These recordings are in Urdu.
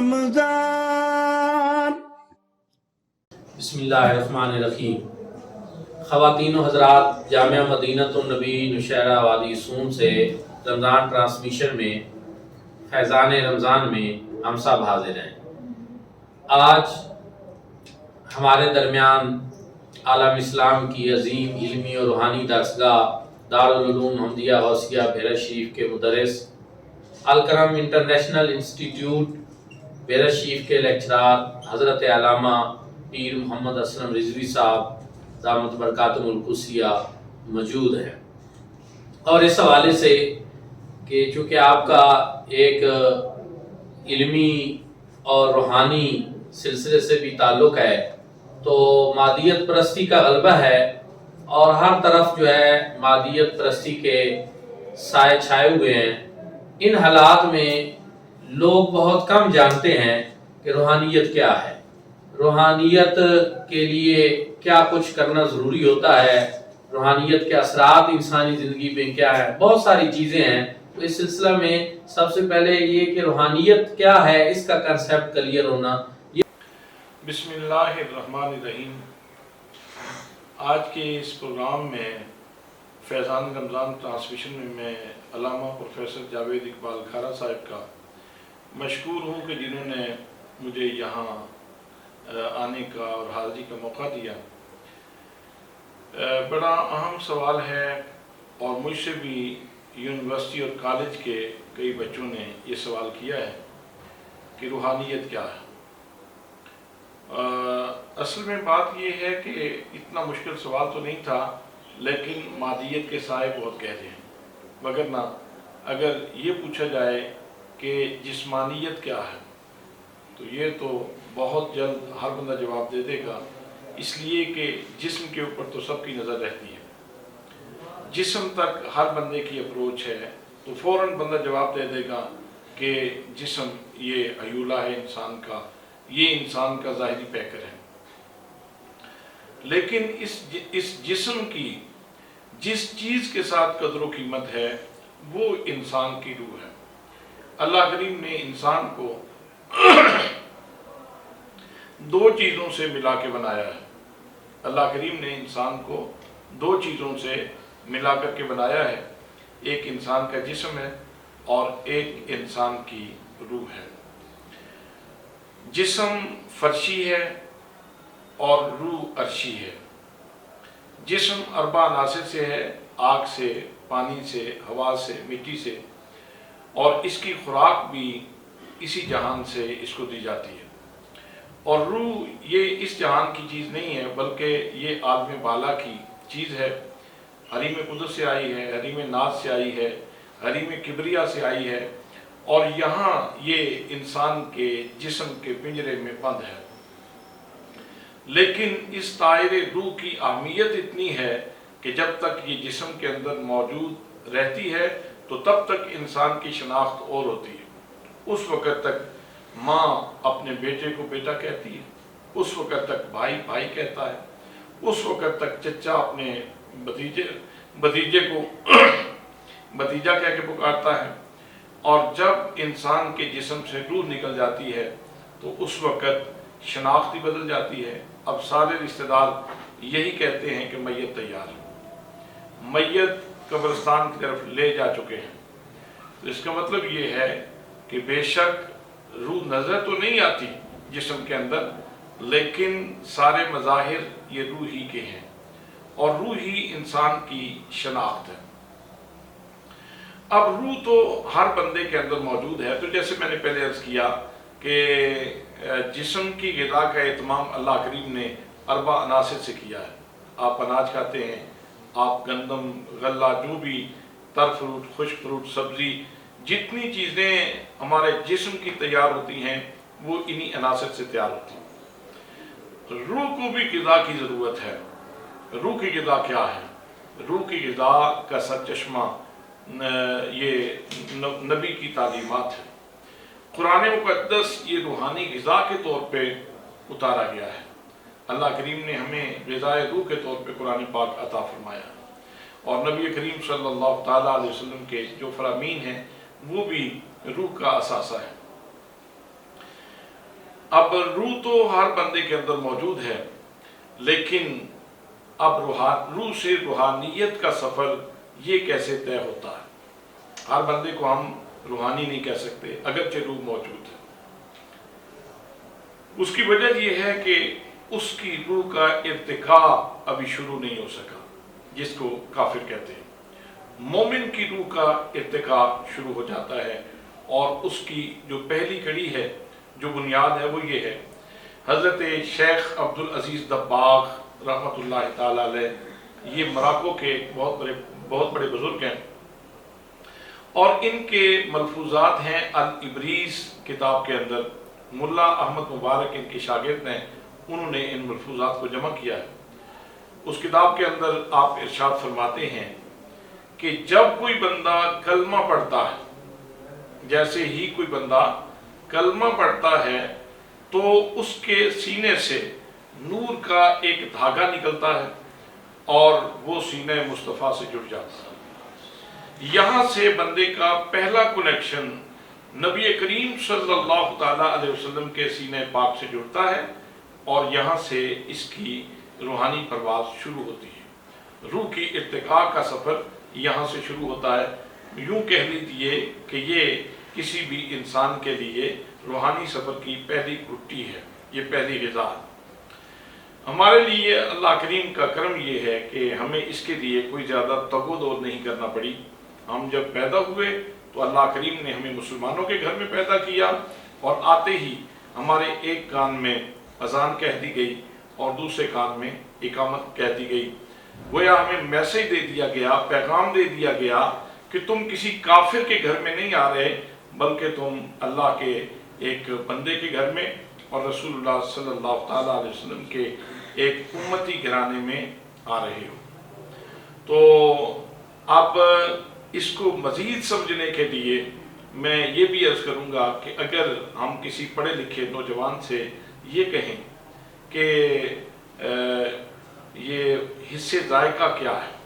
رمضان۔ بسم اللہ الرحمن الرحیم۔ خواتین و حضرات، جامعہ مدینۃ النبی نوشہرہ وادی سون سے رمضان ٹرانسمیشن میں فیضان رمضان میں ہم سب حاضر ہیں۔ آج ہمارے درمیان عالم اسلام کی عظیم علمی اور روحانی درسگاہ دارالعلوم حمدیہ غوثیہ بھیرا شریف کے مدرس، الکرم انٹرنیشنل انسٹیٹیوٹ بھیرا شریف کے لیکچرار حضرت علامہ پیر محمد اسلم رضوی صاحب دامت برکاتہم القدسیہ موجود ہیں، اور اس حوالے سے کہ چونکہ آپ کا ایک علمی اور روحانی سلسلے سے بھی تعلق ہے، تو مادیت پرستی کا غلبہ ہے اور ہر طرف جو ہے مادیت پرستی کے سائے چھائے ہوئے ہیں۔ ان حالات میں لوگ بہت کم جانتے ہیں کہ روحانیت کیا ہے، روحانیت کے لیے کیا کچھ کرنا ضروری ہوتا ہے، روحانیت کے اثرات انسانی زندگی میں کیا ہے، بہت ساری چیزیں ہیں۔ تو اس سلسلہ میں سب سے پہلے یہ کہ روحانیت کیا ہے، اس کا کنسیپٹ کلیئر ہونا۔ بسم اللہ الرحمن الرحیم۔ آج کے اس پروگرام میں فیضان رمضان ٹرانسمیشن میں علامہ پروفیسر جاوید اقبال کھارا صاحب کا مشکور ہوں کہ جنہوں نے مجھے یہاں آنے کا اور حاضری کا موقع دیا۔ بڑا اہم سوال ہے اور مجھ سے بھی یونیورسٹی اور کالج کے کئی بچوں نے یہ سوال کیا ہے کہ روحانیت کیا ہے۔ اصل میں بات یہ ہے کہ اتنا مشکل سوال تو نہیں تھا، لیکن مادیت کے سائے بہت گہرے ہیں، وگرنہ اگر یہ پوچھا جائے کہ جسمانیت کیا ہے تو یہ تو بہت جلد ہر بندہ جواب دے دے گا، اس لیے کہ جسم کے اوپر تو سب کی نظر رہتی ہے، جسم تک ہر بندے کی اپروچ ہے، تو فوراً بندہ جواب دے دے گا کہ جسم یہ ہیولہ ہے انسان کا، یہ انسان کا ظاہری پیکر ہے۔ لیکن اس جسم کی جس چیز کے ساتھ قدر و قیمت ہے وہ انسان کی روح ہے۔ اللہ کریم نے انسان کو دو چیزوں سے ملا کے بنایا ہے۔ اللہ کریم نے انسان کو دو چیزوں سے ملا کر کے بنایا ہے، ایک انسان کا جسم ہے اور ایک انسان کی روح ہے۔ جسم فرشی ہے اور روح عرشی ہے۔ جسم اربع عناصر سے ہے، آگ سے، پانی سے، ہوا سے، مٹی سے، اور اس کی خوراک بھی اسی جہان سے اس کو دی جاتی ہے۔ اور روح یہ اس جہان کی چیز نہیں ہے، بلکہ یہ عالم بالا کی چیز ہے، حریم قدس سے آئی ہے، حریم ناز سے آئی ہے، حریم کبریا سے آئی ہے، اور یہاں یہ انسان کے جسم کے پنجرے میں بند ہے۔ لیکن اس طائر روح کی اہمیت اتنی ہے کہ جب تک یہ جسم کے اندر موجود رہتی ہے تو تب تک انسان کی شناخت اور ہوتی ہے۔ اس وقت تک ماں اپنے بیٹے کو بیٹا کہتی ہے، اس وقت تک بھائی بھائی کہتا ہے، اس وقت تک چچا اپنے بھتیجے کو بھتیجا کہہ کے پکارتا ہے، اور جب انسان کے جسم سے روح نکل جاتی ہے تو اس وقت شناخت ہی بدل جاتی ہے۔ اب سارے رشتہ دار یہی کہتے ہیں کہ میت تیار ہے، میت قبرستان کی طرف لے جا چکے ہیں۔ تو اس کا مطلب یہ ہے کہ بے شک روح نظر تو نہیں آتی جسم کے اندر، لیکن سارے مظاہر یہ روح ہی کے ہیں، اور روح ہی انسان کی شناخت ہے۔ اب روح تو ہر بندے کے اندر موجود ہے، تو جیسے میں نے پہلے عرض کیا کہ جسم کی غذا کا اہتمام اللہ کریم نے اربع عناصر سے کیا ہے۔ آپ اناج کھاتے ہیں، آپ گندم، غلہ، جو بھی تر فروٹ، خشک فروٹ، سبزی، جتنی چیزیں ہمارے جسم کی تیار ہوتی ہیں وہ انہی عناصر سے تیار ہوتی ہیں۔ روح کو بھی غذا کی ضرورت ہے۔ روح کی غذا کیا ہے؟ روح کی غذا کا سرچشمہ یہ نبی کی تعلیمات ہے۔ قرآن مقدس یہ روحانی غذا کے طور پہ اتارا گیا ہے۔ اللہ کریم نے ہمیں غذائے روح کے طور پہ قرآن پاک عطا فرمایا ہے، اور نبی کریم صلی اللہ تعالیٰ علیہ وسلم کے جو فرامین ہیں وہ بھی روح کا اثاثہ ہے۔ اب روح تو ہر بندے کے اندر موجود ہے، لیکن اب روح سے روحانیت کا سفر یہ کیسے طے ہوتا ہے؟ ہر بندے کو ہم روحانی نہیں کہہ سکتے اگرچہ روح موجود ہے۔ اس کی وجہ یہ ہے کہ اس کی روح کا ارتقاء ابھی شروع نہیں ہو سکا، جس کو کافر کہتے ہیں۔ مومن کی روح کا ارتقاء شروع ہو جاتا ہے، اور اس کی جو پہلی کڑی ہے، جو بنیاد ہے، وہ یہ ہے۔ حضرت شیخ عبدالعزیز دباغ رحمۃ اللہ تعالی علیہ، یہ مراکو کے بہت بڑے بزرگ ہیں، اور ان کے ملفوظات ہیں الابریز کتاب کے اندر۔ ملا احمد مبارک ان کے شاگرد ہیں، انہوں نے ان ملفوظات کو جمع کیا ہے۔ اس کتاب کے اندر آپ ارشاد فرماتے ہیں کہ جب کوئی بندہ کلمہ پڑھتا ہے، جیسے ہی کوئی بندہ کلمہ پڑھتا ہے تو اس کے سینے سے نور کا ایک دھاگا نکلتا ہے اور وہ سینہ مصطفیٰ سے جڑ جاتا ہے۔ یہاں سے بندے کا پہلا کنیکشن نبی کریم صلی اللہ تعالیٰ علیہ وسلم کے سینہ پاک سے جڑتا ہے، اور یہاں سے اس کی روحانی پرواز شروع ہوتی ہے۔ روح کی ارتقاء کا سفر یہاں سے شروع ہوتا ہے۔ یوں کہہ لیجیے کہ یہ کسی بھی انسان کے لیے روحانی سفر کی پہلی گھٹی ہے، یہ پہلی غذا ہے۔ ہمارے لیے اللہ کریم کا کرم یہ ہے کہ ہمیں اس کے لیے کوئی زیادہ تگ و دو نہیں کرنا پڑی۔ ہم جب پیدا ہوئے تو اللہ کریم نے ہمیں مسلمانوں کے گھر میں پیدا کیا، اور آتے ہی ہمارے ایک کان میں اذان کہہ دی گئی اور دوسرے کان میں اقامت کہہ دی گئی۔ گویا ہمیں میسج دے دیا گیا، پیغام دے دیا گیا کہ تم کسی کافر کے گھر میں نہیں آ رہے، بلکہ تم اللہ کے ایک بندے کے گھر میں اور رسول اللہ صلی اللہ تعالیٰ علیہ وسلم کے ایک امتی گھرانے میں آ رہے ہو۔ تو اب اس کو مزید سمجھنے کے لیے میں یہ بھی عرض کروں گا کہ اگر ہم کسی پڑھے لکھے نوجوان سے یہ کہیں کہ یہ حصے ذائقہ کیا ہے،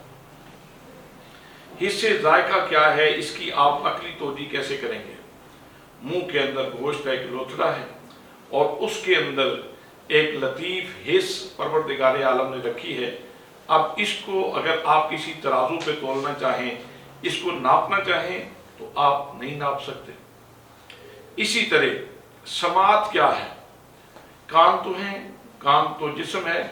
حصے ذائقہ کیا ہے، اس کی آپ عقلی توجیہ کیسے کریں گے؟ منہ کے اندر گوشت کا ایک لوتھڑا ہے، اور اس کے اندر ایک لطیف حص پروردگار عالم نے رکھی ہے۔ اب اس کو اگر آپ کسی ترازو پہ تولنا چاہیں، اس کو ناپنا چاہیں، تو آپ نہیں ناپ سکتے۔ اسی طرح سماعت کیا ہے؟ کان تو ہیں، کان تو جسم ہے،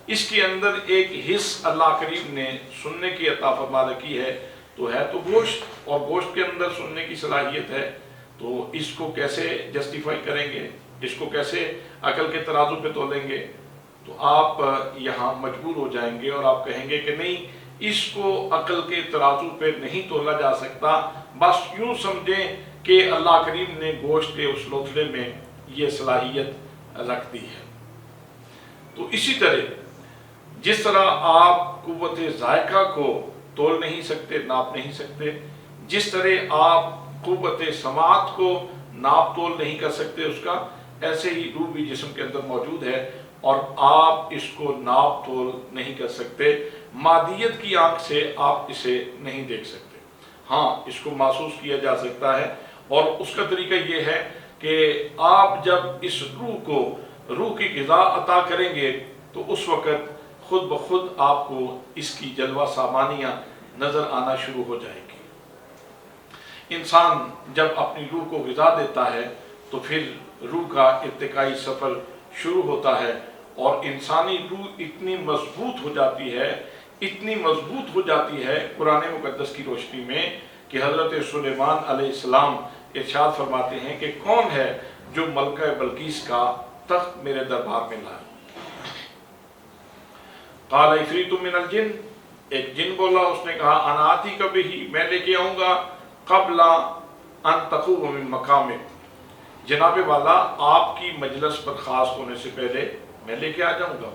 اس کے اندر ایک حص اللہ کریم نے سننے کی عطا فرما رکھی ہے، تو ہے تو گوشت، اور گوشت کے اندر سننے کی صلاحیت ہے۔ تو اس کو کیسے جسٹیفائی کریں گے، اس کو کیسے عقل کے ترازو پہ تولیں گے؟ تو آپ یہاں مجبور ہو جائیں گے اور آپ کہیں گے کہ نہیں، اس کو عقل کے ترازو پہ نہیں تولا جا سکتا، بس یوں سمجھیں کہ اللہ کریم نے گوشت کے اس لوتھڑے میں یہ صلاحیت رکھ دی ہے۔ تو اسی طرح جس طرح آپ قوت ذائقہ کو تول نہیں سکتے، ناپ نہیں سکتے، جس طرح آپ قوت سماعت کو ناپ تول نہیں کر سکتے اس کا، ایسے ہی روح بھی جسم کے اندر موجود ہے، اور آپ اس کو ناپ تول نہیں کر سکتے۔ مادیت کی آنکھ سے آپ اسے نہیں دیکھ سکتے، ہاں اس کو محسوس کیا جا سکتا ہے، اور اس کا طریقہ یہ ہے کہ آپ جب اس روح کو روح کی غذا عطا کریں گے تو اس وقت خود بخود آپ کو اس کی جلوہ سامانیاں نظر آنا شروع ہو جائے گی۔ انسان جب اپنی روح کو غذا دیتا ہے تو پھر روح کا ارتقائی سفر شروع ہوتا ہے، اور انسانی روح اتنی مضبوط ہو جاتی ہے، اتنی مضبوط ہو جاتی ہے قرآن مقدس کی روشنی میں، کہ حضرت سلیمان علیہ السلام ارشاد فرماتے ہیں کہ کون ہے جو ملکہ بلقیس کا تخت میرے دربار میں لائے؟ قال عفریت من الجن، ایک جن بولا، اس نے کہا انا آتیک بہ، میں لے کے آؤں گا قبل ان تقوم من مقامک، جناب والا آپ کی مجلس پر خاص ہونے سے پہلے میں لے کے آ جاؤں گا۔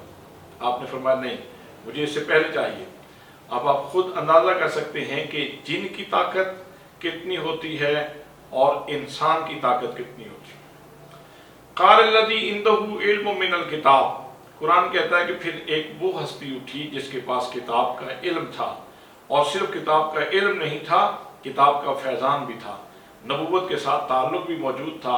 آپ نے فرمایا نہیں، مجھے اس سے پہلے چاہیے۔ اب آپ خود اندازہ کر سکتے ہیں کہ جن کی طاقت کتنی ہوتی ہے اور انسان کی طاقت کتنی ہوتی ہے۔ قال الذی عنده علم من الکتاب، قرآن کہتا ہے کہ پھر ایک وہ ہستی اٹھی جس کے پاس کتاب کا علم تھا، اور صرف کتاب کا علم نہیں تھا، کتاب کا فیضان بھی تھا، نبوت کے ساتھ تعلق بھی موجود تھا،